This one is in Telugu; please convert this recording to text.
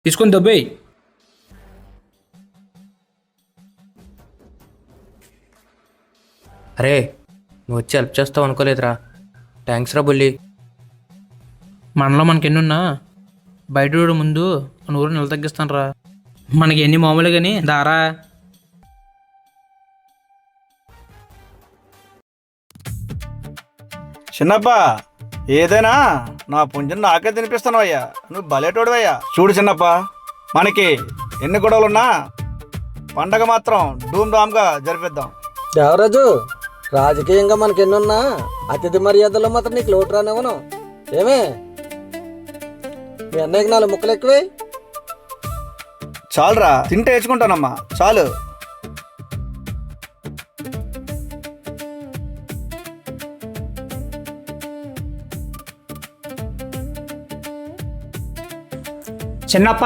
తీసుకొని దొబ్బేయి. అరే, నువ్వు వచ్చి హెల్ప్ చేస్తావు అనుకోలేదురా. థ్యాంక్స్ రా బుల్లి. మనలో మనకెన్నున్నా బయట ముందు మన ఊరు నిల తగ్గిస్తాను రా. మనకి ఎన్ని మామూలు కానీ దారా. చిన్నప్పా, ఏదైనా నా పుంజుని నాకే తినిపిస్తున్నావయ్యా. నువ్వు భలేటోడువయ్యా. చూడు చిన్నప్ప, మనకి ఎన్ని గొడవలున్నా పండగ మాత్రం ధూమ్ ధామ్గా జరిపిద్దాం. దేవరాజు, రాజకీయంగా మనకెన్నున్నా అతిథి మర్యాదల్లో మాత్రం నీకు లోటు రానివ్వను. ఏమే, మీ అన్నయ్యకి 4 ముక్కలు ఎక్కువే. చాలురా, తింటే వేసుకుంటానమ్మా, చాలు. చిన్నప్ప